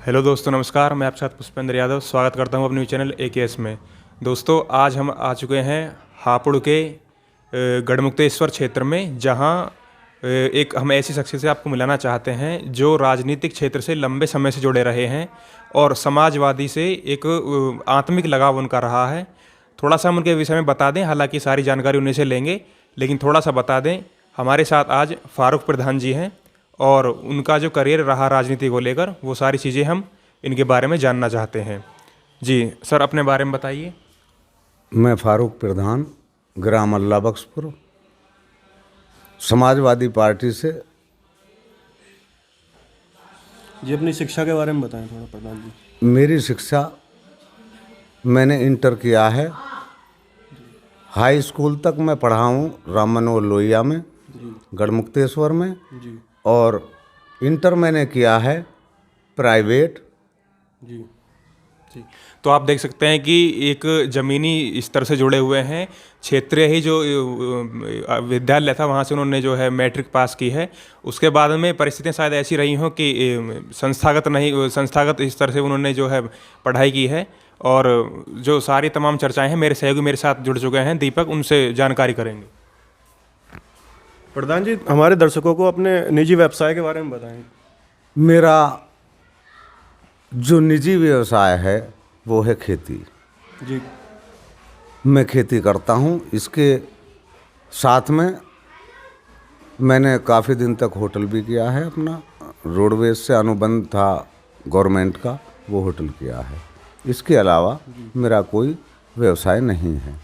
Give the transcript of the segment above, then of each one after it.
Hello दोस्तों, नमस्कार। मैं आपके साथ पुष्पेंद्र यादव स्वागत करता हूं अपने चैनल एकेएस में। दोस्तों, आज हम आ चुके हैं हापुड़ के गढ़मुक्तेश्वर क्षेत्र में, जहां एक हम ऐसी शख्सियत से आपको मिलाना चाहते हैं जो राजनीतिक क्षेत्र से लंबे समय से जुड़े रहे हैं और समाजवादी से एक आत्मिक लगाव उनका रहा है। थोड़ा सा हम उनके विषय में बता दें, हालांकि सारी जानकारी उन्हीं से लेंगे, लेकिन थोड़ा सा बता दें। हमारे साथ आज फारूक प्रधान जी हैं और उनका जो करियर रहा राजनीति को लेकर, वो सारी चीज़ें हम इनके बारे में जानना चाहते हैं। जी सर, अपने बारे में बताइए। मैं फारूक प्रधान, ग्राम अल्लाह बख्शपुर, समाजवादी पार्टी से। जी, अपनी शिक्षा के बारे में बताएं थोड़ा प्रधान जी। मेरी शिक्षा मैंने इंटर किया है। हाई स्कूल तक मैं पढ़ा हूँ राम मनोहर लोहिया में, गढ़मुक्तेश्वर में। जी और इंटर मैंने किया है प्राइवेट। जी जी। तो आप देख सकते हैं कि एक ज़मीनी स्तर से जुड़े हुए हैं। क्षेत्रीय ही जो विद्यालय था, वहाँ से उन्होंने जो है मैट्रिक पास की है। उसके बाद में परिस्थितियाँ शायद ऐसी रही हों कि संस्थागत स्तर से उन्होंने जो है पढ़ाई की है। और जो सारी तमाम चर्चाएं हैं, मेरे सहयोगी मेरे साथ जुड़ चुके हैं, दीपक, उनसे जानकारी करेंगे। प्रधान जी, हमारे दर्शकों को अपने निजी व्यवसाय के बारे में बताएं। मेरा जो निजी व्यवसाय है वो है खेती। जी मैं खेती करता हूँ। इसके साथ में मैंने काफ़ी दिन तक होटल भी किया है। अपना रोडवेज से अनुबंध था गवर्नमेंट का, वो होटल किया है। इसके अलावा मेरा कोई व्यवसाय नहीं है।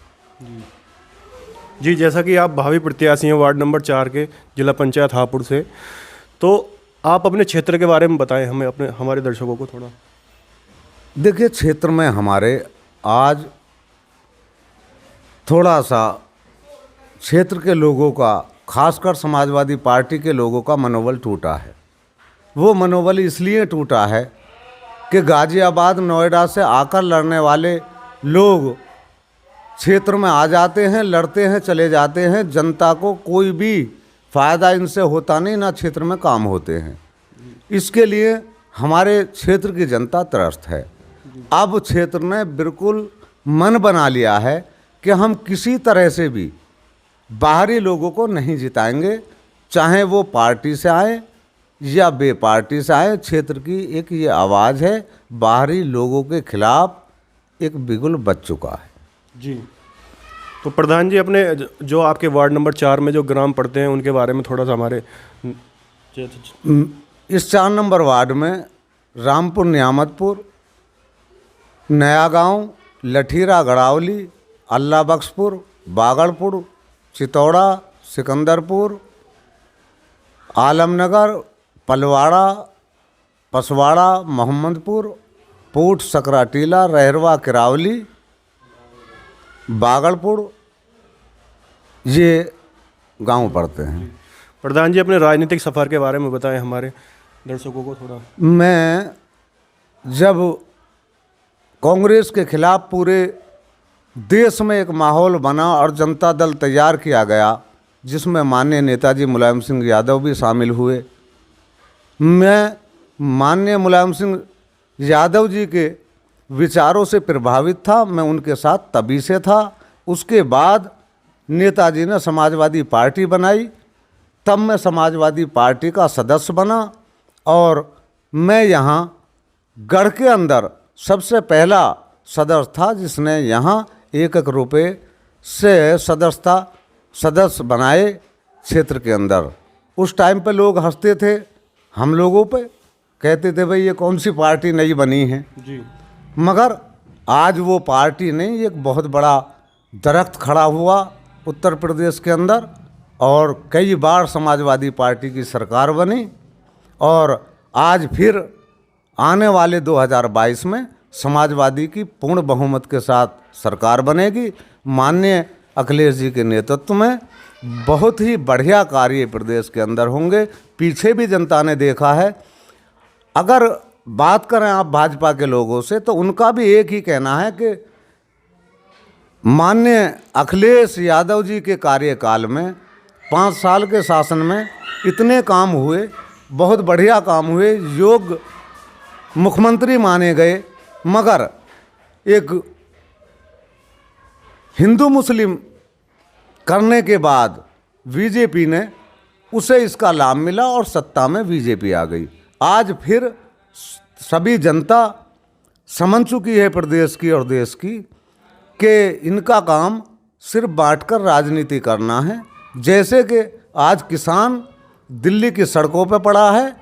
जी, जैसा कि आप भावी प्रत्याशी हैं वार्ड नंबर 4 के, जिला पंचायत हापुड़ से, तो आप अपने क्षेत्र के बारे में बताएं हमें, हमारे दर्शकों को थोड़ा। देखिए, क्षेत्र में हमारे आज थोड़ा सा क्षेत्र के लोगों का, खासकर समाजवादी पार्टी के लोगों का मनोबल टूटा है। वो मनोबल इसलिए टूटा है कि गाजियाबाद, नोएडा से आकर लड़ने वाले लोग क्षेत्र में आ जाते हैं, लड़ते हैं, चले जाते हैं। जनता को कोई भी फ़ायदा इनसे होता नहीं, ना क्षेत्र में काम होते हैं। इसके लिए हमारे क्षेत्र की जनता त्रस्त है। अब क्षेत्र ने बिल्कुल मन बना लिया है कि हम किसी तरह से भी बाहरी लोगों को नहीं जिताएंगे, चाहे वो पार्टी से आए या बे पार्टी से आए। क्षेत्र की एक ये आवाज़ है, बाहरी लोगों के खिलाफ एक बिगुल बज चुका है। जी, तो प्रधान जी, अपने जो आपके वार्ड नंबर 4 में जो ग्राम पड़ते हैं उनके बारे में थोड़ा सा हमारे। इस 4 नंबर वार्ड में रामपुर, नियामतपुर, नया गांव, लठीरा, गड़ावली, अल्लाह बख्शपुर, बागड़पुर, चितौड़ा, सिकंदरपुर, आलमनगर, पलवाड़ा, पसवाड़ा, मोहम्मदपुर, पूट, सकराटीला, रहरवा, किरावली, बागड़पुर, ये गांव पड़ते हैं। प्रधान जी, अपने राजनीतिक सफ़र के बारे में बताएं हमारे दर्शकों को थोड़ा। मैं जब कांग्रेस के खिलाफ पूरे देश में एक माहौल बना और जनता दल तैयार किया गया, जिसमें माननीय नेताजी मुलायम सिंह यादव भी शामिल हुए, मैं माननीय मुलायम सिंह यादव जी के विचारों से प्रभावित था। मैं उनके साथ तभी से था। उसके बाद नेताजी ने समाजवादी पार्टी बनाई, तब मैं समाजवादी पार्टी का सदस्य बना और मैं यहाँ गढ़ के अंदर सबसे पहला सदस्य था जिसने यहाँ 1-1 रुपये से सदस्य बनाए क्षेत्र के अंदर। उस टाइम पे लोग हंसते थे हम लोगों पे, कहते थे भाई ये कौन सी पार्टी नई बनी है। जी, मगर आज वो पार्टी नहीं, एक बहुत बड़ा दरख्त खड़ा हुआ उत्तर प्रदेश के अंदर और कई बार समाजवादी पार्टी की सरकार बनी और आज फिर आने वाले 2022 में समाजवादी की पूर्ण बहुमत के साथ सरकार बनेगी। माननीय अखिलेश जी के नेतृत्व में बहुत ही बढ़िया कार्य प्रदेश के अंदर होंगे। पीछे भी जनता ने देखा है। अगर बात करें आप भाजपा के लोगों से, तो उनका भी एक ही कहना है कि माननीय अखिलेश यादव जी के कार्यकाल में 5 साल के शासन में इतने काम हुए, बहुत बढ़िया काम हुए। योग मुख्यमंत्री माने गए, मगर एक हिंदू मुस्लिम करने के बाद बीजेपी ने उसे इसका लाभ मिला और सत्ता में बीजेपी आ गई। आज फिर सभी जनता समझ चुकी है प्रदेश की और देश की कि इनका काम सिर्फ बांटकर राजनीति करना है। जैसे कि आज किसान दिल्ली की सड़कों पर पड़ा है,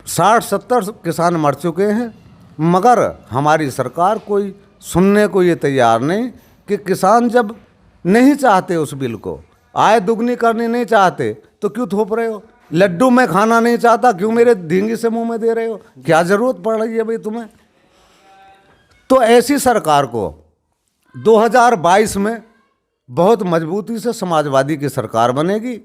60-70 किसान मर चुके हैं, मगर हमारी सरकार कोई सुनने को ये तैयार नहीं कि किसान जब नहीं चाहते उस बिल को, आय दुगनी करनी नहीं चाहते, तो क्यों थोप रहे हो? लड्डू मैं खाना नहीं चाहता, क्यों मेरे धींगी से मुंह में दे रहे हो? क्या जरूरत पड़ रही है भाई तुम्हें? तो ऐसी सरकार को 2022 में बहुत मजबूती से समाजवादी की सरकार बनेगी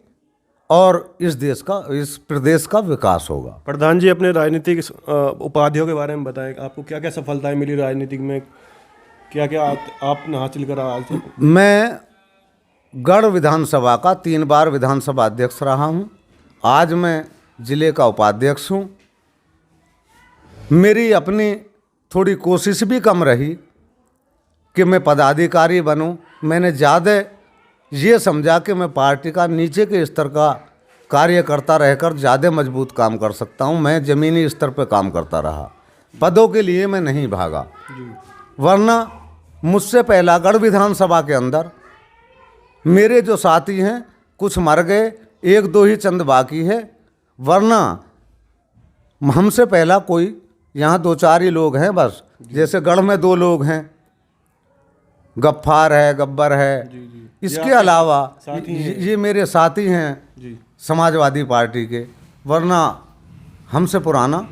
और इस देश का, इस प्रदेश का विकास होगा। प्रधान जी, अपने राजनीतिक उपाधियों के बारे में बताएं। आपको क्या क्या सफलताएं मिली राजनीतिक में, क्या क्या आपने हासिल करा आज? मैं गढ़ विधानसभा का 3 बार विधानसभा अध्यक्ष रहा हूँ। आज मैं जिले का उपाध्यक्ष हूँ। मेरी अपनी थोड़ी कोशिश भी कम रही कि मैं पदाधिकारी बनूं। मैंने ज़्यादा ये समझा कि मैं पार्टी का नीचे के स्तर का कार्यकर्ता रहकर ज़्यादा मजबूत काम कर सकता हूं। मैं ज़मीनी स्तर पर काम करता रहा, पदों के लिए मैं नहीं भागा। वरना मुझसे पहला गढ़ विधानसभा के अंदर मेरे जो साथी हैं कुछ मर गए, 1-2 ही चंद बाकी है, वरना हमसे पहला कोई यहाँ 2-4 ही लोग हैं बस। जैसे गढ़ में 2 लोग हैं, गफ्फार है, गब्बर है। इसके अलावा ये मेरे साथी हैं समाजवादी पार्टी के, वरना हमसे पुराना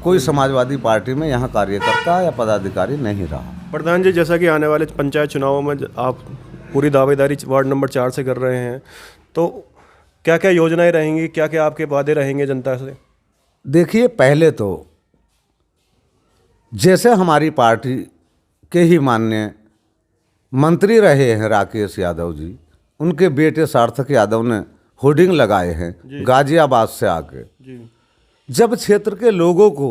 कोई समाजवादी पार्टी में यहाँ कार्यकर्ता या पदाधिकारी नहीं रहा। प्रधान जी, जैसा कि आने वाले पंचायत चुनावों में आप पूरी दावेदारी वार्ड नंबर 4 से कर रहे हैं, तो क्या क्या योजनाएं रहेंगी, क्या क्या आपके वादे रहेंगे जनता से? देखिए, पहले तो जैसे हमारी पार्टी के ही माननीय मंत्री रहे हैं राकेश यादव जी, उनके बेटे सार्थक यादव ने होर्डिंग लगाए हैं गाजियाबाद से आके। जब क्षेत्र के लोगों को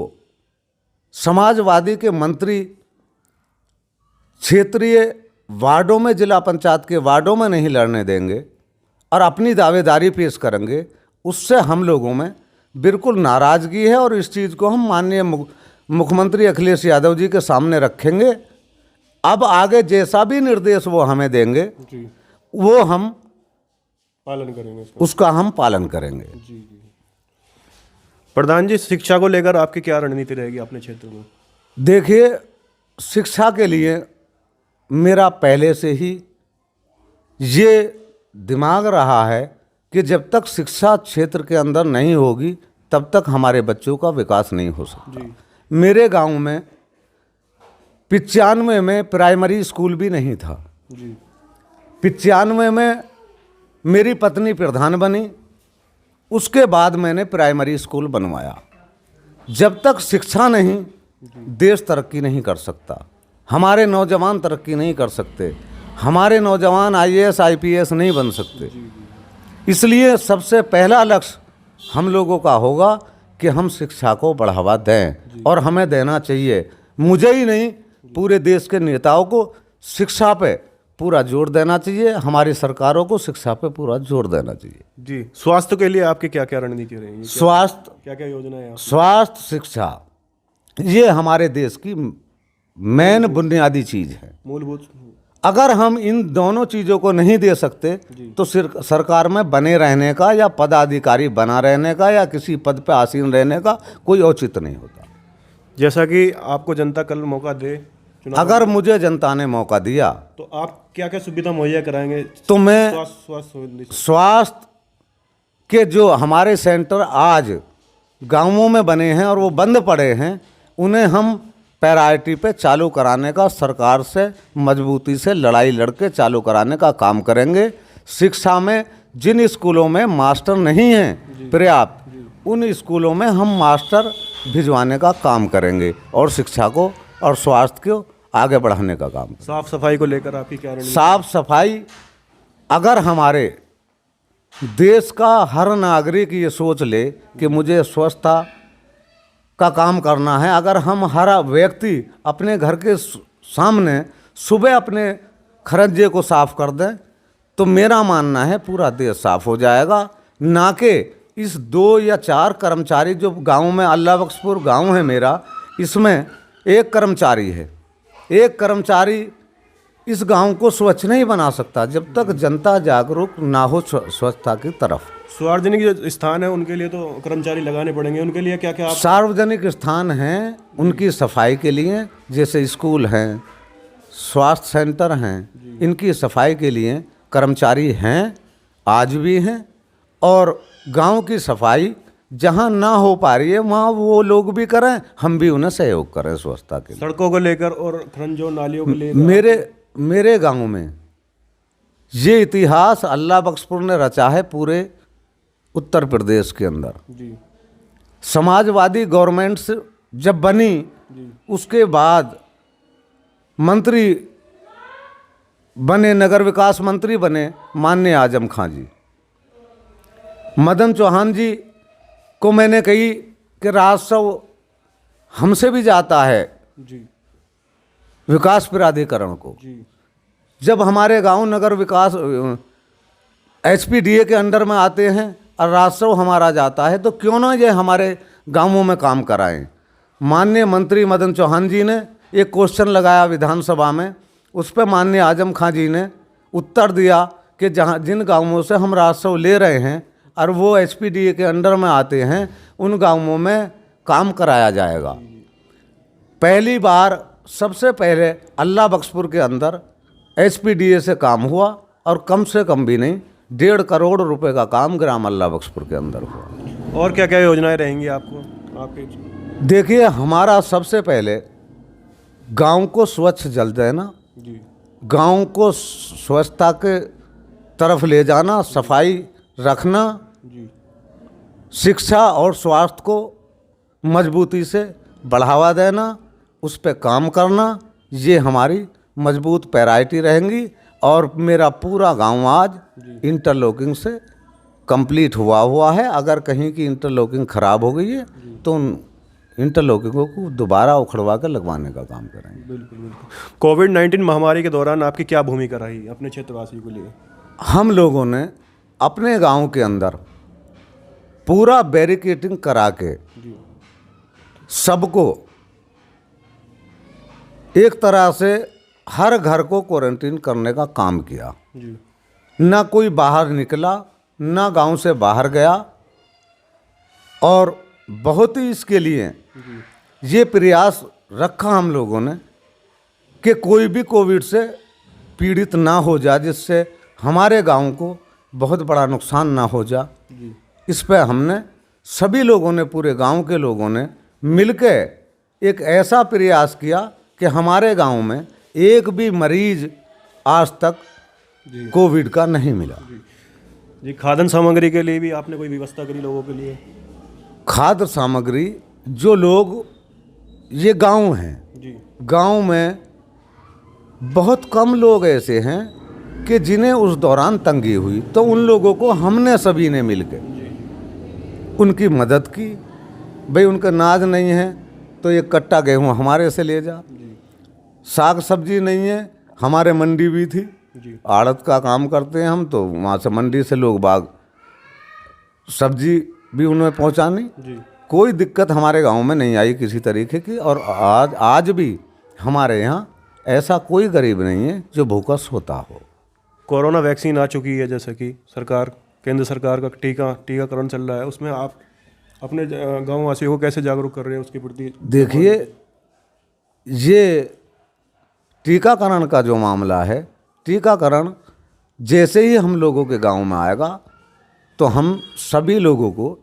समाजवादी के मंत्री क्षेत्रीय वार्डों में, जिला पंचायत के वार्डों में नहीं लड़ने देंगे और अपनी दावेदारी पेश करेंगे, उससे हम लोगों में बिल्कुल नाराज़गी है। और इस चीज़ को हम माननीय मुख्यमंत्री अखिलेश यादव जी के सामने रखेंगे। अब आगे जैसा भी निर्देश वो हमें देंगे वो हम पालन करेंगे, उसका हम पालन करेंगे। प्रधान जी, शिक्षा को लेकर आपकी क्या रणनीति रहेगी अपने क्षेत्र में? देखिए, शिक्षा के लिए मेरा पहले से ही ये दिमाग रहा है कि जब तक शिक्षा क्षेत्र के अंदर नहीं होगी तब तक हमारे बच्चों का विकास नहीं हो सकता। मेरे गांव में 95 में प्राइमरी स्कूल भी नहीं था। 95 में मेरी पत्नी प्रधान बनी, उसके बाद मैंने प्राइमरी स्कूल बनवाया। जब तक शिक्षा नहीं, देश तरक्की नहीं कर सकता, हमारे नौजवान तरक्की नहीं कर सकते, हमारे नौजवान IAS IPS नहीं बन सकते। इसलिए सबसे पहला लक्ष्य हम लोगों का होगा कि हम शिक्षा को बढ़ावा दें, और हमें देना चाहिए। मुझे ही नहीं, पूरे देश के नेताओं को शिक्षा पे पूरा जोर देना चाहिए, हमारी सरकारों को शिक्षा पे पूरा जोर देना चाहिए। जी, स्वास्थ्य के लिए आपकी क्या क्या रणनीति रहेगी? स्वास्थ्य, क्या क्या योजनाएं हैं? स्वास्थ्य, शिक्षा, ये हमारे देश की मेन बुनियादी चीज़ है, मूलभूत। अगर हम इन दोनों चीज़ों को नहीं दे सकते तो सरकार में बने रहने का या पदाधिकारी बना रहने का या किसी पद पर आसीन रहने का कोई औचित्य नहीं होता। जैसा कि आपको जनता कल मौका दे, अगर मुझे जनता ने मौका दिया तो आप क्या क्या सुविधा मुहैया कराएंगे? तो मैं स्वास्थ्य के जो हमारे सेंटर आज गांवों में बने हैं और वो बंद पड़े हैं, उन्हें हम प्रायोरिटी पे चालू कराने का, सरकार से मजबूती से लड़ाई लड़के चालू कराने का काम करेंगे। शिक्षा में जिन स्कूलों में मास्टर नहीं हैं पर्याप्त, उन स्कूलों में हम मास्टर भिजवाने का काम करेंगे और शिक्षा को और स्वास्थ्य को आगे बढ़ाने का काम। साफ सफाई को लेकर आपकी क्या रणनीति? साफ सफाई, अगर हमारे देश का हर नागरिक ये सोच ले कि मुझे स्वच्छता का काम करना है। अगर हम हर व्यक्ति अपने घर के सामने सुबह अपने खरंजे को साफ कर दें तो मेरा मानना है पूरा देश साफ हो जाएगा। ना कि इस 2 या 4 कर्मचारी जो गांव में, अल्लाह बख्शपुर गांव है मेरा, इसमें एक कर्मचारी है। एक कर्मचारी इस गांव को स्वच्छ नहीं बना सकता जब तक जनता जागरूक ना हो स्वच्छता की तरफ। सार्वजनिक जो स्थान है उनके लिए तो कर्मचारी लगाने पड़ेंगे, उनके लिए क्या क्या आप सार्वजनिक स्थान हैं उनकी सफाई के लिए, जैसे स्कूल हैं, स्वास्थ्य सेंटर हैं, इनकी सफाई के लिए कर्मचारी हैं, आज भी हैं। और गांव की सफाई जहां ना हो पा रही है वहाँ वो लोग भी करें, हम भी उन्हें सहयोग करें स्वच्छता के लिए। सड़कों को लेकर और खरंजों नालियों को लेकर मेरे गांव में ये इतिहास अल्लाह बख्शपुर ने रचा है पूरे उत्तर प्रदेश के अंदर। जी समाजवादी गवर्नमेंट्स जब बनी उसके बाद मंत्री बने, नगर विकास मंत्री बने माननीय आजम खां जी। मदन चौहान जी को मैंने कही कि राजस्व हमसे भी जाता है जी विकास प्राधिकरण को। जी जब हमारे गांव नगर विकास HPDA के अंडर में आते हैं और राजस्व हमारा जाता है तो क्यों ना ये हमारे गांवों में काम कराएं। माननीय मंत्री मदन चौहान जी ने एक क्वेश्चन लगाया विधानसभा में, उस पर माननीय आजम खां जी ने उत्तर दिया कि जहां जिन गांवों से हम राजस्व ले रहे हैं और वो HPDA के अंडर में आते हैं उन गांवों में काम कराया जाएगा। पहली बार सबसे पहले अल्लाह बख्शपुर के अंदर HPDA से काम हुआ और कम से कम भी नहीं 1.5 करोड़ रुपए का काम ग्राम अल्लाह बख्शपुर के अंदर हुआ। और क्या क्या योजनाएं रहेंगी आपको आपके? देखिए, हमारा सबसे पहले गांव को स्वच्छ जल देना, जी गांव को स्वच्छता के तरफ ले जाना, सफाई रखना, जी शिक्षा और स्वास्थ्य को मजबूती से बढ़ावा देना, उस पर काम करना, ये हमारी मजबूत प्रायोरिटी रहेंगी। और मेरा पूरा गांव आज इंटरलॉकिंग से कंप्लीट हुआ है। अगर कहीं की इंटरलॉकिंग ख़राब हो गई है तो उन इंटरलॉकिंगों को दोबारा उखड़वा कर लगवाने का काम करेंगे। बिल्कुल बिल्कुल। कोविड-19 महामारी के दौरान आपकी क्या भूमिका रही अपने क्षेत्रवासियों के लिए? हम लोगों ने अपने गांव के अंदर पूरा बैरिकेडिंग करा के सबको एक तरह से हर घर को क्वारंटीन करने का काम किया। जी ना कोई बाहर निकला, ना गांव से बाहर गया। और बहुत ही इसके लिए ये प्रयास रखा हम लोगों ने कि कोई भी कोविड से पीड़ित ना हो जाए, जिससे हमारे गांव को बहुत बड़ा नुकसान ना हो जाए। इस पर हमने सभी लोगों ने, पूरे गांव के लोगों ने मिलकर एक ऐसा प्रयास किया कि हमारे गांव में एक भी मरीज आज तक कोविड का नहीं मिला। जी खाद्य सामग्री के लिए भी आपने कोई व्यवस्था करी लोगों के लिए? खाद्य सामग्री, जो लोग, ये गांव हैं, जी गांव में बहुत कम लोग ऐसे हैं कि जिन्हें उस दौरान तंगी हुई, तो उन लोगों को हमने सभी ने मिलकर उनकी मदद की। भाई उनका नाज नहीं है तो एक कट्टा गेहूँ हमारे से ले जा, साग सब्जी नहीं है, हमारे मंडी भी थी, आड़त का काम करते हैं हम, तो वहाँ से मंडी से लोग बाग सब्जी भी उन्हें पहुँचानी। कोई दिक्कत हमारे गांव में नहीं आई किसी तरीके की। और आज भी हमारे यहाँ ऐसा कोई गरीब नहीं है जो भूखा सोता हो। कोरोना वैक्सीन आ चुकी है, जैसे कि केंद्र सरकार का टीकाकरण चल रहा है, उसमें आप अपने गाँव वासियों को कैसे जागरूक कर रहे हैं उसके प्रति? देखिए, ये टीकाकरण का जो मामला है, टीकाकरण जैसे ही हम लोगों के गांव में आएगा तो हम सभी लोगों को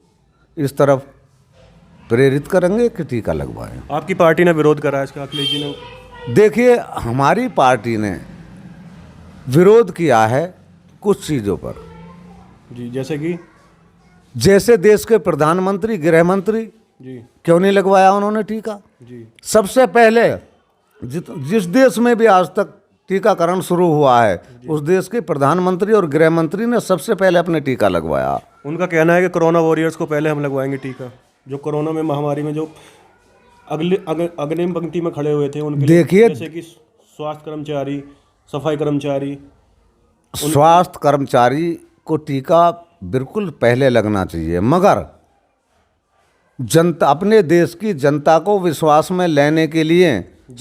इस तरफ प्रेरित करेंगे कि टीका लगवाएं। आपकी पार्टी ने विरोध करा है इसका, अखिलेश जी ने? देखिए, हमारी पार्टी ने विरोध किया है कुछ चीज़ों पर। जी जैसे देश के प्रधानमंत्री, गृह मंत्री, जी क्यों नहीं लगवाया उन्होंने टीका? जी सबसे पहले जिस देश में भी आज तक टीकाकरण शुरू हुआ है, उस देश के प्रधानमंत्री और गृह मंत्री ने सबसे पहले अपने टीका लगवाया। उनका कहना है कि कोरोना वॉरियर्स को पहले हम लगवाएंगे टीका। जो कोरोना में महामारी में जो अग्रिम पंक्ति में खड़े हुए थे उनके देखिए, जैसे कि स्वास्थ्य कर्मचारी, सफाई कर्मचारी। स्वास्थ्य कर्मचारी को टीका बिल्कुल पहले लगना चाहिए, मगर जनता, अपने देश की जनता को विश्वास में लेने के लिए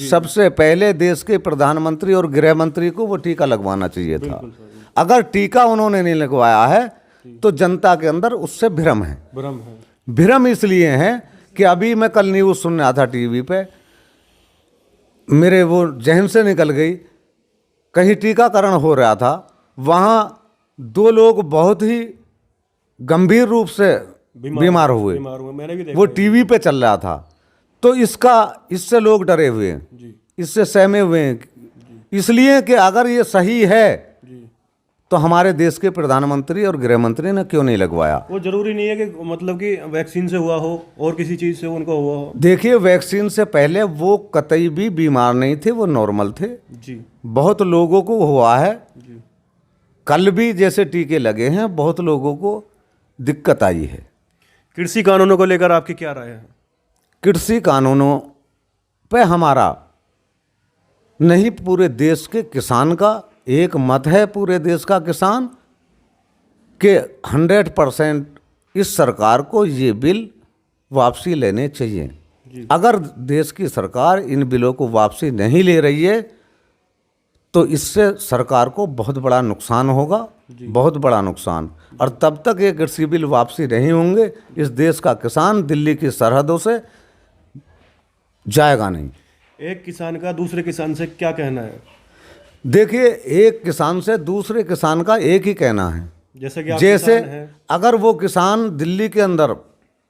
सबसे पहले देश के प्रधानमंत्री और गृह मंत्री को वो टीका लगवाना चाहिए था। अगर टीका उन्होंने नहीं लगवाया है तो जनता के अंदर उससे भ्रम है। भ्रम इसलिए है कि अभी मैं कल न्यूज़ सुन रहा था टीवी पे, मेरे वो जहन से निकल गई, कहीं टीकाकरण हो रहा था, वहाँ 2 लोग बहुत ही गंभीर रूप से बीमार हुए। मैंने भी देखा। वो टीवी पे चल रहा था। तो इससे लोग डरे हुए हैं, इससे सहमे हुए हैं, इसलिए कि अगर ये सही है तो हमारे देश के प्रधानमंत्री और गृह मंत्री ने क्यों नहीं लगवाया। वो जरूरी नहीं है कि मतलब कि वैक्सीन से हुआ हो और किसी चीज़ से उनको हुआ हो। देखिए, वैक्सीन से पहले वो कतई भी बीमार नहीं थे, वो नॉर्मल थे जी। बहुत लोगों को हुआ है जी। कल भी जैसे टीके लगे हैं, बहुत लोगों को दिक्कत आई है। कृषि कानूनों को लेकर आपकी क्या राय है? कृषि कानूनों पे हमारा नहीं, पूरे देश के किसान का एक मत है, पूरे देश का किसान के 100% इस सरकार को ये बिल वापसी लेने चाहिए। अगर देश की सरकार इन बिलों को वापसी नहीं ले रही है तो इससे सरकार को बहुत बड़ा नुकसान होगा, बहुत बड़ा नुकसान। और तब तक ये कृषि बिल वापसी नहीं होंगे, इस देश का किसान दिल्ली की सरहदों से जाएगा नहीं। एक किसान का दूसरे किसान से क्या कहना है? देखिए, एक किसान से दूसरे किसान का एक ही कहना है, जैसे कि आप जैसे किसान हैं। अगर वो किसान दिल्ली के अंदर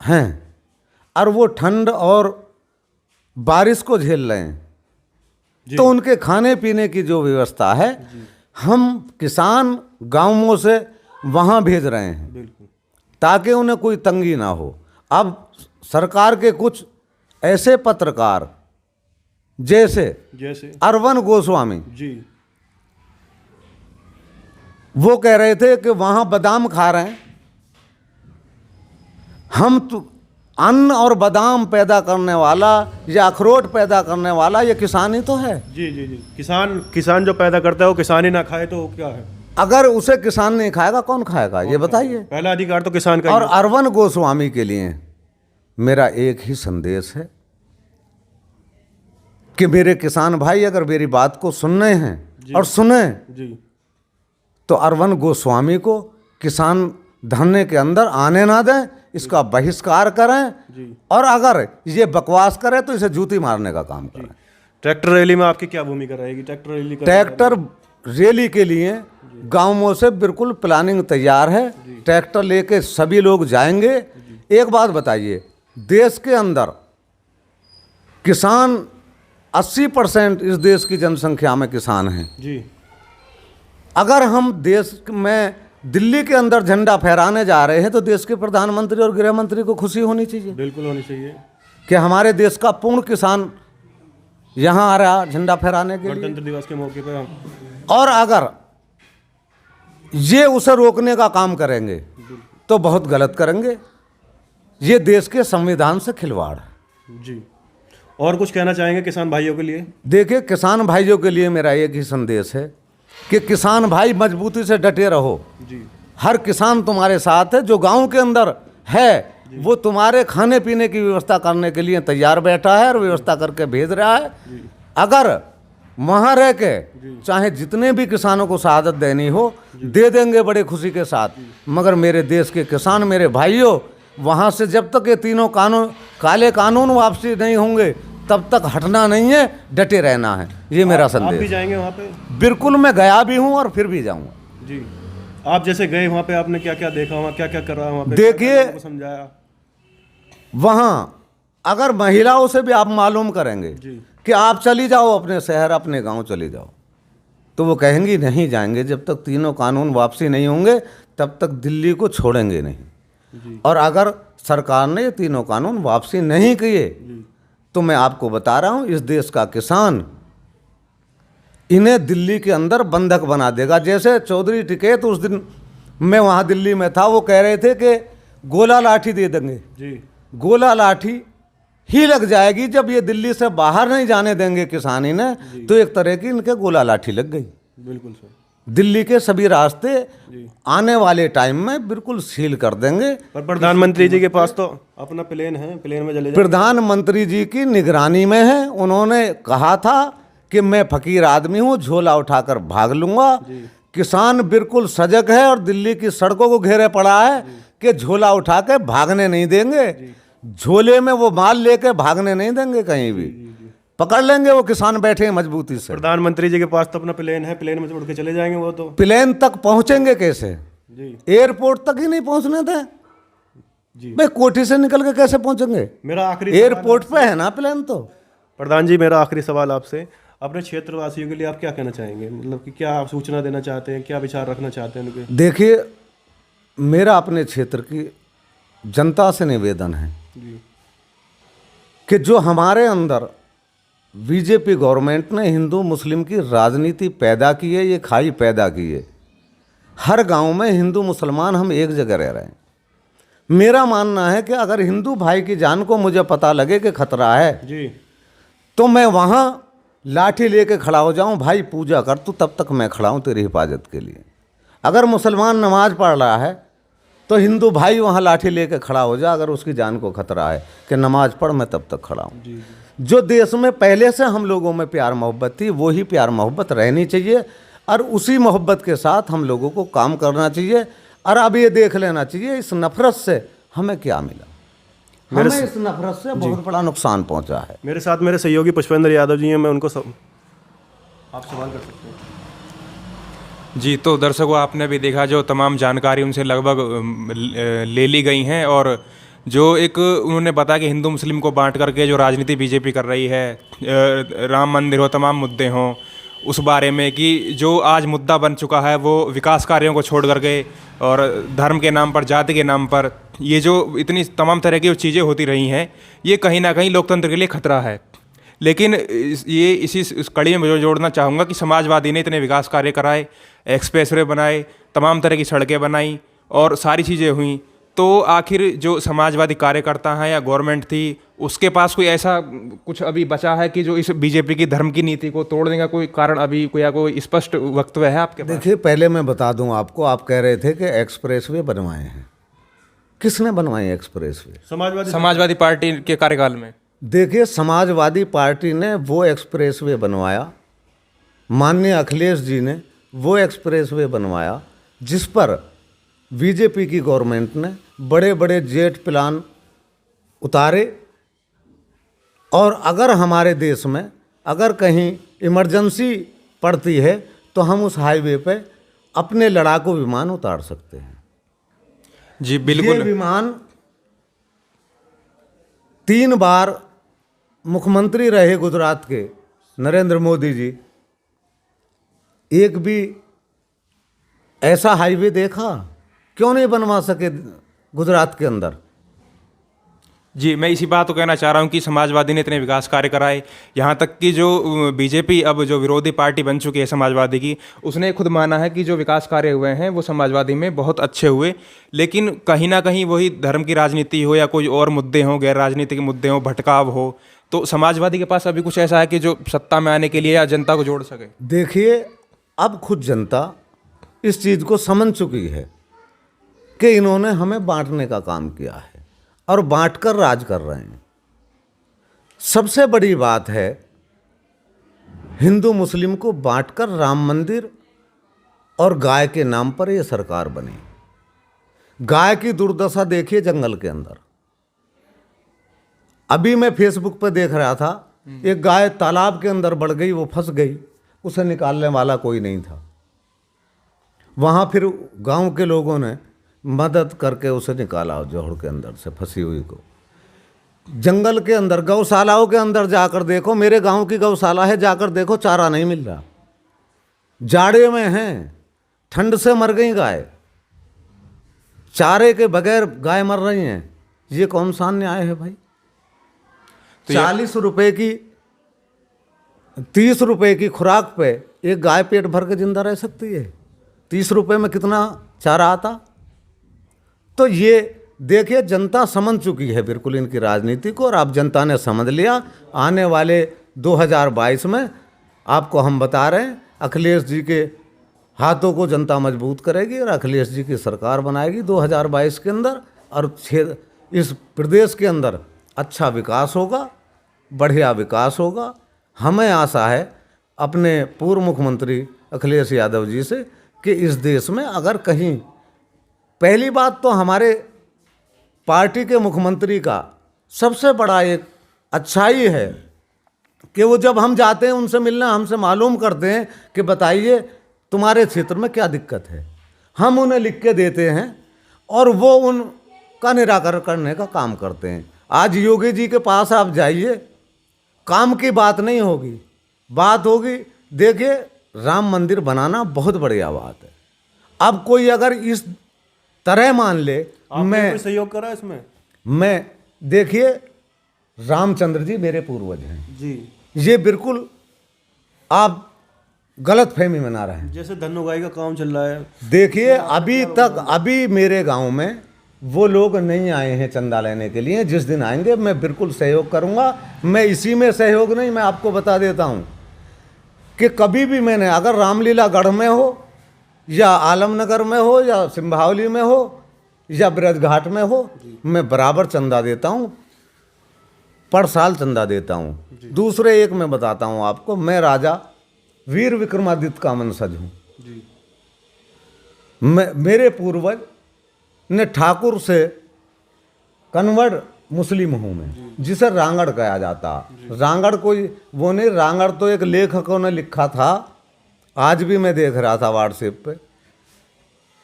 हैं और वो ठंड और बारिश को झेल रहे हैं तो उनके खाने पीने की जो व्यवस्था है हम किसान गांवों से वहाँ भेज रहे हैं ताकि उन्हें कोई तंगी ना हो। अब सरकार के कुछ ऐसे पत्रकार जैसे अरविंद गोस्वामी जी, वो कह रहे थे कि वहाँ बादाम खा रहे हैं, हम तो अन्न और बादाम पैदा करने वाला या अखरोट पैदा करने वाला ये किसान ही तो है। जी जी जी। किसान जो पैदा करता है वो किसान ही ना खाए तो क्या है? अगर उसे किसान नहीं खाएगा कौन खाएगा, ये बताइए। पहला अधिकार तो किसान का और ही है। अरविंद गोस्वामी के लिए मेरा एक ही संदेश है कि मेरे किसान भाई अगर मेरी बात को सुन रहे हैं और सुने जी, तो अरविंद गोस्वामी को किसान धरने के अंदर आने ना दें, इसका बहिष्कार करें और अगर ये बकवास करे तो इसे जूती मारने का काम करें। ट्रैक्टर रैली में आपकी क्या भूमिका रहेगी? ट्रैक्टर रैली के लिए गांवों से बिल्कुल प्लानिंग तैयार है, ट्रैक्टर लेके सभी लोग जाएंगे। एक बात बताइए, देश के अंदर किसान 80% इस देश की जनसंख्या में किसान हैं जी। अगर हम देश में दिल्ली के अंदर झंडा फहराने जा रहे हैं तो देश के प्रधानमंत्री और गृह मंत्री को खुशी होनी चाहिए, बिल्कुल होनी चाहिए कि हमारे देश का पूर्ण किसान यहाँ आ रहा झंडा फहराने के लिए। गणतंत्र दिवस के मौके पर और अगर ये उसे रोकने का काम करेंगे तो बहुत गलत करेंगे, ये देश के संविधान से खिलवाड़ है। जी। और कुछ कहना चाहेंगे किसान भाइयों के लिए? देखिए, किसान भाइयों के लिए मेरा एक ही संदेश है कि किसान भाई मजबूती से डटे रहो जी। हर किसान तुम्हारे साथ है, जो गांव के अंदर है वो तुम्हारे खाने पीने की व्यवस्था करने के लिए तैयार बैठा है और व्यवस्था करके भेज रहा है। अगर वहाँ रह के चाहे जितने भी किसानों को शहादत देनी हो दे देंगे बड़े खुशी के साथ, मगर मेरे देश के किसान मेरे भाइयों वहाँ से जब तक ये तीनों काले कानून वापसी नहीं होंगे तब तक हटना नहीं है, डटे रहना है। ये मेरा संदेश। आप भी जाएंगे वहाँ पे? बिल्कुल, मैं गया भी हूँ और फिर भी जाऊँगा जी। आप जैसे गए वहाँ पे, आपने क्या क्या देखा, वहाँ क्या क्या कर रहा है वहाँ पे? देखिए, समझाया वहाँ अगर महिलाओं से भी आप मालूम करेंगे कि आप चली जाओ अपने शहर अपने गांव चली जाओ तो वो कहेंगी नहीं जाएंगे, जब तक तीनों कानून वापसी नहीं होंगे तब तक दिल्ली को छोड़ेंगे नहीं। और अगर सरकार ने ये तीनों कानून वापसी नहीं किए तो मैं आपको बता रहा हूँ इस देश का किसान इन्हें दिल्ली के अंदर बंधक बना देगा। जैसे चौधरी टिकैत, उस दिन मैं वहाँ दिल्ली में था, वो कह रहे थे कि गोला लाठी दे देंगे। जी। गोला लाठी ही लग जाएगी। जब ये दिल्ली से बाहर नहीं जाने देंगे किसानी ने, तो एक तरह की इनके गोला लाठी लग गई। बिल्कुल सर। दिल्ली के सभी रास्ते आने वाले टाइम में बिल्कुल सील कर देंगे। पर प्रधानमंत्री जी के पास तो अपना प्लेन है, प्लेन में चले जाए। प्रधानमंत्री जी की निगरानी में है। उन्होंने कहा था कि मैं फकीर आदमी हूँ, झोला उठाकर भाग लूंगा। किसान बिल्कुल सजग है और दिल्ली की सड़कों को घेरे पड़ा है कि झोला उठा के भागने नहीं देंगे। झोले में वो माल लेके भागने नहीं देंगे, कहीं भी पकड़ लेंगे वो किसान बैठे हैं मजबूती से। प्रधानमंत्री जी के पास तो अपना प्लेन है, प्लेन में से उड़ के चले जाएंगे वो तो। प्लेन तक पहुंचेंगे कैसे? जी एयरपोर्ट तक ही नहीं पहुंचने थे जी। भाई, कोठी से निकल के कैसे पहुंचेंगे? मेरा आखिरी एयरपोर्ट पे है ना प्लेन तो। प्रधान जी, मेरा आखिरी सवाल आपसे, अपने क्षेत्रवासियों के लिए आप क्या कहना चाहेंगे? मतलब कि क्या आप सूचना देना चाहते हैं, क्या विचार रखना चाहते हैं उनके? देखिए, मेरा अपने क्षेत्र की जनता से निवेदन है जी कि जो हमारे अंदर बीजेपी गवर्नमेंट ने हिंदू मुस्लिम की राजनीति पैदा की है, ये खाई पैदा की है। हर गांव में हिंदू मुसलमान हम एक जगह रह रहे हैं। मेरा मानना है कि अगर हिंदू भाई की जान को मुझे पता लगे कि खतरा है जी तो मैं वहाँ लाठी लेके खड़ा हो जाऊँ, भाई पूजा कर तू, तब तक मैं खड़ा हूँ तेरी हिफाजत के लिए। अगर मुसलमान नमाज पढ़ रहा है तो हिंदू भाई वहाँ लाठी लेके खड़ा हो जा, अगर उसकी जान को खतरा है कि नमाज पढ़, मैं तब तक खड़ा हूँ। जो देश में पहले से हम लोगों में प्यार मोहब्बत थी, वही प्यार मोहब्बत रहनी चाहिए और उसी मोहब्बत के साथ हम लोगों को काम करना चाहिए। और अब ये देख लेना चाहिए इस नफरत से हमें क्या मिला। हमें इस नफरत से बहुत बड़ा नुकसान पहुंचा है। मेरे साथ मेरे सहयोगी पुष्पेंद्र यादव जी हैं, मैं उनको आप सवाल कर सकते हैं। जी, तो दर्शकों, आपने भी देखा जो तमाम जानकारी उनसे लगभग ले ली गई हैं, और जो एक उन्होंने बताया कि हिंदू मुस्लिम को बांट करके जो राजनीति बीजेपी कर रही है, राम मंदिर हो, तमाम मुद्दे हों, उस बारे में कि जो आज मुद्दा बन चुका है वो विकास कार्यों को छोड़ करके और धर्म के नाम पर, जाति के नाम पर ये जो इतनी तमाम तरह की जो चीज़ें होती रही हैं, ये कहीं ना कहीं लोकतंत्र के लिए खतरा है। लेकिन ये इस कड़ी में जोड़ना चाहूँगा कि समाजवादी ने इतने विकास कार्य कराए, एक्सप्रेसवे बनाए, तमाम तरह की सड़कें बनाई और सारी चीज़ें हुई, तो आखिर जो समाजवादी कार्यकर्ता हैं या गवर्नमेंट थी, उसके पास कोई ऐसा कुछ अभी बचा है कि जो इस बीजेपी की धर्म की नीति को तोड़ने का कोई कारण अभी कोई स्पष्ट वक्तव्य है आपके पास? देखिए, पहले मैं बता दूं आपको, आप कह रहे थे कि एक्सप्रेसवे बनवाए हैं। किसने बनवाए एक्सप्रेसवे? समाजवादी पार्टी के कार्यकाल में। देखिए, समाजवादी पार्टी ने वो एक्सप्रेसवे बनवाया, माननीय अखिलेश जी ने वो एक्सप्रेसवे बनवाया जिस पर बीजेपी की गवर्नमेंट ने बड़े बड़े जेट प्लान उतारे। और अगर हमारे देश में अगर कहीं इमरजेंसी पड़ती है तो हम उस हाईवे पे अपने लड़ाकू विमान उतार सकते हैं। जी बिल्कुल। ये विमान 3 बार मुख्यमंत्री रहे गुजरात के नरेंद्र मोदी जी, एक भी ऐसा हाईवे देखा? क्यों नहीं बनवा सके गुजरात के अंदर? जी, मैं इसी बात को कहना चाह रहा हूँ कि समाजवादी ने इतने विकास कार्य कराए, यहाँ तक कि जो बीजेपी अब जो विरोधी पार्टी बन चुकी है समाजवादी की, उसने खुद माना है कि जो विकास कार्य हुए हैं वो समाजवादी में बहुत अच्छे हुए। लेकिन कहीं ना कहीं वही धर्म की राजनीति हो या कोई और मुद्दे हों, गैर राजनीतिक मुद्दे हों, भटकाव हो, तो समाजवादी के पास अभी कुछ ऐसा है कि जो सत्ता में आने के लिए या जनता को जोड़ सके? देखिए, अब खुद जनता इस चीज़ को समझ चुकी है कि इन्होंने हमें बांटने का काम किया है और बांटकर राज कर रहे हैं। सबसे बड़ी बात है, हिंदू मुस्लिम को बांटकर राम मंदिर और गाय के नाम पर यह सरकार बनी। गाय की दुर्दशा देखिए जंगल के अंदर। अभी मैं फेसबुक पर देख रहा था, एक गाय तालाब के अंदर बढ़ गई, वो फंस गई, उसे निकालने वाला कोई नहीं था। वहाँ फिर गांव के लोगों ने मदद करके उसे निकाला जोहड़ के अंदर से फंसी हुई को। जंगल के अंदर गौशालाओं के अंदर जाकर देखो, मेरे गांव की गौशाला है, जाकर देखो चारा नहीं मिल रहा, जाड़े में हैं, ठंड से मर गई गाय, चारे के बगैर गाय मर रही हैं। ये कौन सा न्याय है भाई? 40 रुपए की 30 रुपए की खुराक पे एक गाय पेट भर के जिंदा रह सकती है? 30 रुपए में कितना चारा आता? तो ये देखिए जनता समझ चुकी है बिल्कुल इनकी राजनीति को, और अब जनता ने समझ लिया। आने वाले 2022 में आपको हम बता रहे हैं, अखिलेश जी के हाथों को जनता मजबूत करेगी और अखिलेश जी की सरकार बनाएगी 2022 के अंदर, और इस प्रदेश के अंदर अच्छा विकास होगा, बढ़िया विकास होगा। हमें आशा है अपने पूर्व मुख्यमंत्री अखिलेश यादव जी से कि इस देश में अगर कहीं, पहली बात तो हमारे पार्टी के मुख्यमंत्री का सबसे बड़ा एक अच्छाई है कि वो जब हम जाते हैं उनसे मिलना, हमसे मालूम करते हैं कि बताइए तुम्हारे क्षेत्र में क्या दिक्कत है। हम उन्हें लिख के देते हैं और वो उनका निराकरण करने का काम करते हैं। आज योगी जी के पास आप जाइए, काम की बात नहीं होगी, बात होगी, देखिए राम मंदिर बनाना बहुत बढ़िया बात है। अब कोई अगर इस तरह मान ले, आपने कोई सहयोग करा इसमें? मैं देखिए रामचंद्र जी मेरे पूर्वज हैं जी। ये बिल्कुल आप गलत फहमी में ना रहें। जैसे धन उगाही का काम चल रहा है, देखिए अभी मेरे गांव में वो लोग नहीं आए हैं चंदा लेने के लिए। जिस दिन आएंगे मैं बिल्कुल सहयोग करूंगा। मैं इसी में सहयोग नहीं, मैं आपको बता देता हूं कि कभी भी मैंने, अगर रामलीला गढ़ में हो या आलमनगर में हो या सिंभावली में हो या ब्रजघाट में हो, मैं बराबर चंदा देता हूं, पर साल चंदा देता हूं। दूसरे एक मैं बताता हूं आपको, मैं राजा वीर विक्रमादित्य का वंशज हूं। मेरे पूर्वज ने ठाकुर से कन्वर्ट मुस्लिम हूँ मैं, जिसे रांगड़ कहा जाता। रांगड़ कोई वो नहीं, रांगड़ तो एक लेखकों ने लिखा था, आज भी मैं देख रहा था व्हाट्सएप पे।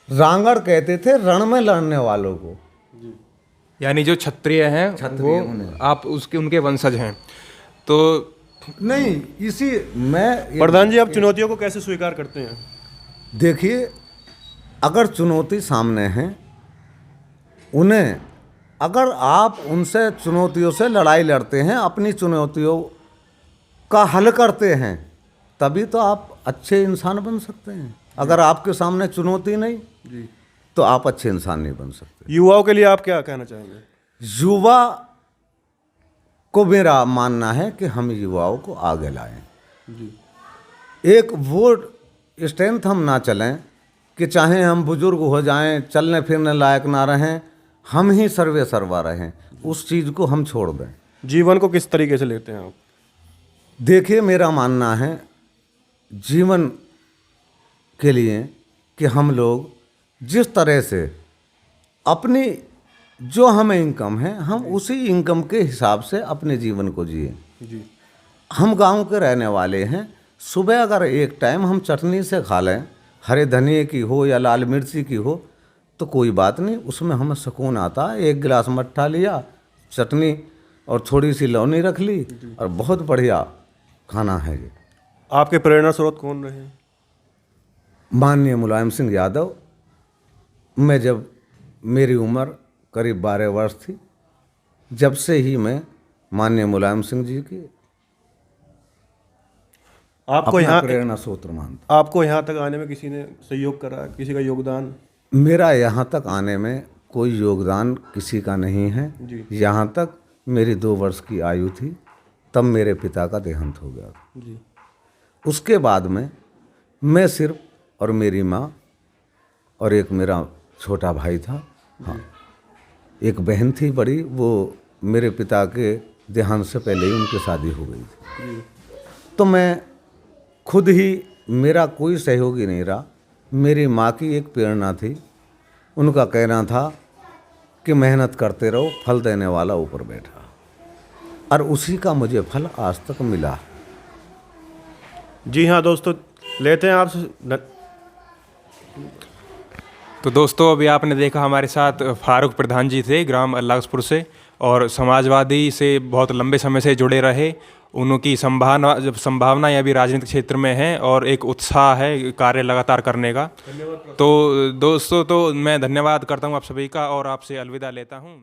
रांगड़ कहते थे रण में लड़ने वालों को, यानी जो क्षत्रिय हैं वो आप उसके उनके वंशज हैं। तो नहीं इसी मैं प्रधान जी आप चुनौतियों को कैसे स्वीकार करते हैं? देखिए अगर चुनौती सामने है, उन्हें अगर आप उनसे चुनौतियों से लड़ाई लड़ते हैं, अपनी चुनौतियों का हल करते हैं, तभी तो आप अच्छे इंसान बन सकते हैं। अगर आपके सामने चुनौती नहीं जी, तो आप अच्छे इंसान नहीं बन सकते। युवाओं के लिए आप क्या कहना चाहेंगे? युवा को मेरा मानना है कि हम युवाओं को आगे लाएं। जी, एक वो स्ट्रेंथ हम ना चलें कि चाहे हम बुजुर्ग हो जाएं, चलने फिरने लायक ना रहें, हम ही सर्वे सर्वा रहें, उस चीज़ को हम छोड़ दें। जीवन को किस तरीके से लेते हैं आप? देखिए मेरा मानना है जीवन के लिए कि हम लोग जिस तरह से अपनी जो हमें इनकम है, हम उसी इनकम के हिसाब से अपने जीवन को जिए। जी, हम गांव के रहने वाले हैं। सुबह अगर एक टाइम हम चटनी से खा लें, हरे धनिए की हो या लाल मिर्ची की हो, तो कोई बात नहीं, उसमें हमें सुकून आता है। एक गिलास मट्ठा लिया, चटनी और थोड़ी सी लौनी रख ली, और बहुत बढ़िया खाना है ये। आपके प्रेरणा स्रोत कौन रहे? माननीय मुलायम सिंह यादव। मैं जब मेरी उम्र करीब 12 वर्ष थी, जब से ही मैं माननीय मुलायम सिंह जी की आपको अपना यहाँ प्रेरणा स्रोत मानता। आपको यहाँ तक आने में किसी ने सहयोग करा, किसी का योगदान? मेरा यहाँ तक आने में कोई योगदान किसी का नहीं है। जी। यहाँ तक मेरी 2 वर्ष की आयु थी, तब मेरे पिता का देहांत हो गया। जी, उसके बाद में मैं सिर्फ और मेरी माँ और एक मेरा छोटा भाई था। हाँ, एक बहन थी बड़ी, वो मेरे पिता के देहांत से पहले ही उनकी शादी हो गई थी। तो मैं खुद ही, मेरा कोई सहयोगी नहीं रहा। मेरी माँ की एक प्रेरणा थी, उनका कहना था कि मेहनत करते रहो, फल देने वाला ऊपर बैठा, और उसी का मुझे फल आज तक मिला। जी हाँ दोस्तों, लेते हैं आपसे। तो दोस्तों अभी आपने देखा हमारे साथ फारूक प्रधान जी थे ग्राम अल्लाहपुर से, और समाजवादी से बहुत लंबे समय से जुड़े रहे। उनकी संभावना या भी राजनीतिक क्षेत्र में है और एक उत्साह है कार्य लगातार करने का। तो दोस्तों, तो मैं धन्यवाद करता हूँ आप सभी का और आपसे अलविदा लेता हूँ।